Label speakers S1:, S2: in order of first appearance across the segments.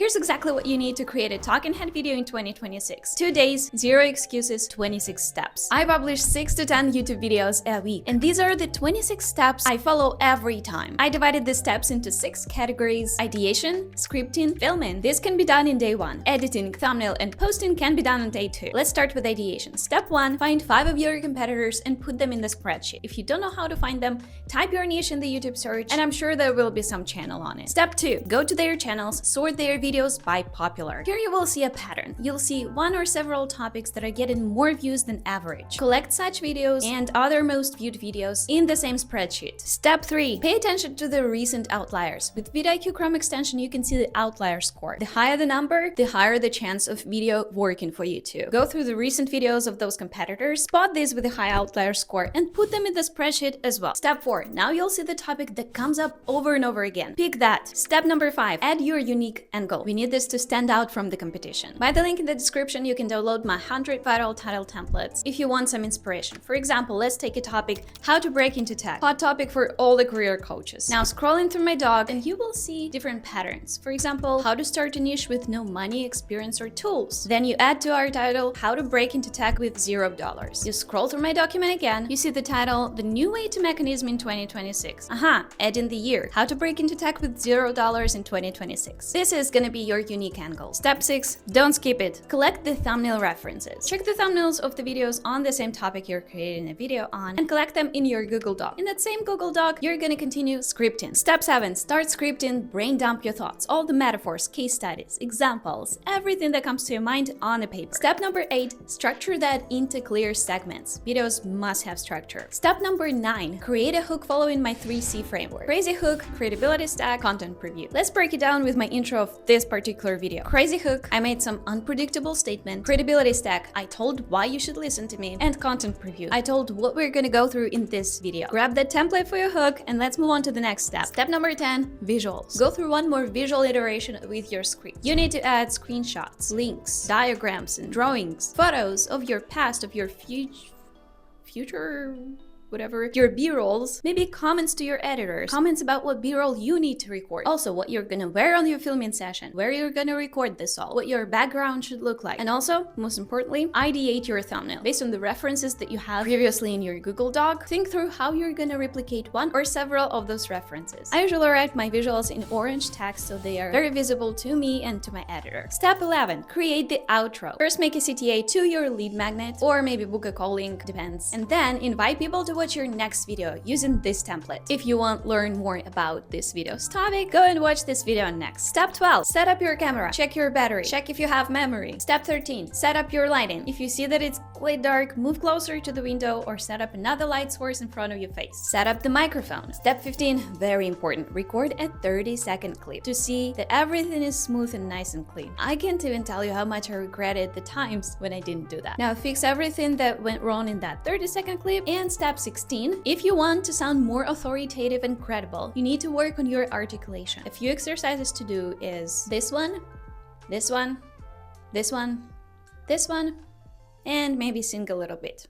S1: Here's exactly what you need to create a talking head video in 2026. 2 days, 0 excuses, 26 steps. I publish 6 to 10 YouTube videos a week, and these are the 26 steps I follow every time. I divided the steps into 6 categories: ideation, scripting, filming. This can be done in day 1. Editing, thumbnail, and posting can be done on day 2. Let's start with ideation. Step 1, find 5 of your competitors and put them in the spreadsheet. If you don't know how to find them, type your niche in the YouTube search, and I'm sure there will be some channel on it. Step 2, go to their channels, sort their videos by popular. Here you will see a pattern. You'll see one or several topics that are getting more views than average. Collect such videos and other most viewed videos in the same spreadsheet. Step 3, pay attention to the recent outliers. With vidIQ Chrome extension, you can see the outlier score. The higher the number, the higher the chance of video working for you too. Go through the recent videos of those competitors, spot these with a high outlier score, and put them in the spreadsheet as well. Step 4, now you'll see the topic that comes up over and over again. Pick that. Step number 5, add your unique angle. We need this to stand out from the competition. By the link in the description, you can download my 100 viral title templates if you want some inspiration. For example, let's take a topic, how to break into tech. Hot topic for all the career coaches. Now scrolling through my doc and you will see different patterns. For example, how to start a niche with no money, experience, or tools. Then you add to our title, how to break into tech with $0. You scroll through my document again, you see the title, the new way to mechanism in 2026. Add in the year, how to break into tech with $0 in 2026. This is gonna be your unique angle. Step 6, don't skip it. Collect the thumbnail references. Check the thumbnails of the videos on the same topic you're creating a video on and collect them in your Google Doc. In that same Google Doc, you're gonna continue scripting. Step 7, start scripting, brain dump your thoughts, all the metaphors, case studies, examples, everything that comes to your mind on a paper. Step number 8, structure that into clear segments. Videos must have structure. Step number 9, create a hook following my 3C framework. Crazy hook, credibility stack, content preview. Let's break it down with my intro of this particular video. Crazy hook, I made some unpredictable statement. Credibility stack, I told why you should listen to me. And content preview, I told what we're gonna go through in this video. Grab that template for your hook and let's move on to the next step. Step number 10, visuals. Go through one more visual iteration with your script. You need to add screenshots, links, diagrams, and drawings, photos of your past, of your future, whatever, your B-rolls, maybe comments to your editors, comments about what B-roll you need to record, also what you're gonna wear on your filming session, where you're gonna record this all, what your background should look like, and also, most importantly, ideate your thumbnail. Based on the references that you have previously in your Google Doc, think through how you're gonna replicate one or several of those references. I usually write my visuals in orange text so they are very visible to me and to my editor. Step 11, create the outro. First make a CTA to your lead magnet, or maybe book a call link, depends, and then invite people to watch your next video using this template. If you want to learn more about this video's topic, go and watch this video next. Step 12, set up your camera, check your battery, check if you have memory. Step 13, set up your lighting. If you see that it's quite dark, move closer to the window or set up another light source in front of your face. Set up the microphone. Step 15, very important, record a 30-second clip to see that everything is smooth and nice and clean. I can't even tell you how much I regretted the times when I didn't do that. Now fix everything that went wrong in that 30-second clip. And step 16, if you want to sound more authoritative and credible, you need to work on your articulation. A few exercises to do is this one, this one, this one, this one, and maybe sing a little bit.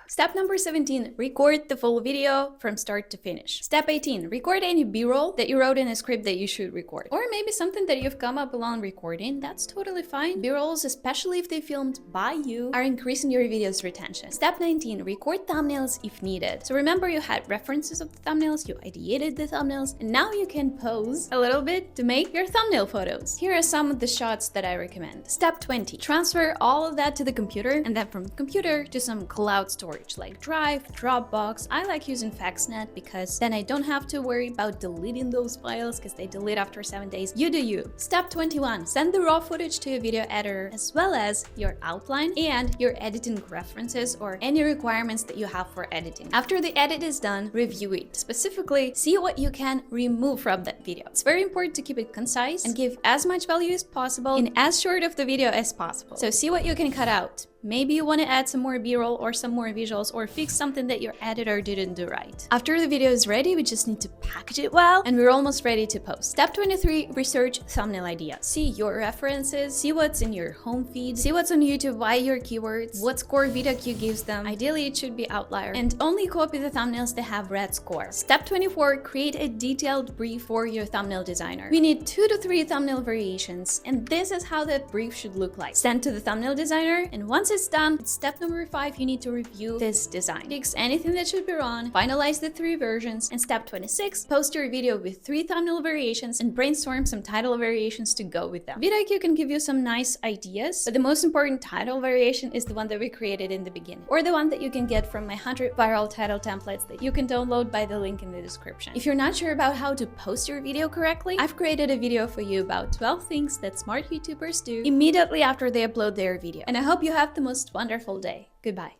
S1: Step number 17, record the full video from start to finish. Step 18, record any B-roll that you wrote in a script that you should record. Or maybe something that you've come up along recording, that's totally fine. B-rolls, especially if they filmed by you, are increasing your video's retention. Step 19, record thumbnails if needed. So remember you had references of the thumbnails, you ideated the thumbnails, and now you can pose a little bit to make your thumbnail photos. Here are some of the shots that I recommend. Step 20, transfer all of that to the computer, and then from the computer to some cloud storage like Drive, Dropbox. I like using FaxNet because then I don't have to worry about deleting those files because they delete after 7 days. You do you. Step 21, send the raw footage to a video editor as well as your outline and your editing references or any requirements that you have for editing. After the edit is done, review it. Specifically, see what you can remove from that video. It's very important to keep it concise and give as much value as possible in as short of the video as possible. So see what you can cut out. Maybe you want to add some more B-roll or some more visuals or fix something that your editor didn't do right. After the video is ready, we just need to package it well, and we're almost ready to post. Step 23, research thumbnail ideas. See your references, see what's in your home feed, see what's on YouTube, why your keywords, what score vidIQ gives them. Ideally, it should be outlier, and only copy the thumbnails that have red score. Step 24, create a detailed brief for your thumbnail designer. We need 2 to 3 thumbnail variations, and this is how that brief should look like. Send to the thumbnail designer, and once it's done, it's step number 5, you need to review this design. Fix anything that should be wrong, finalize the 3 versions, and step 26, post your video with 3 thumbnail variations and brainstorm some title variations to go with them. vidIQ can give you some nice ideas, but the most important title variation is the one that we created in the beginning, or the one that you can get from my 100 viral title templates that you can download by the link in the description. If you're not sure about how to post your video correctly, I've created a video for you about 12 things that smart YouTubers do immediately after they upload their video. And I hope you have the most wonderful day. Goodbye.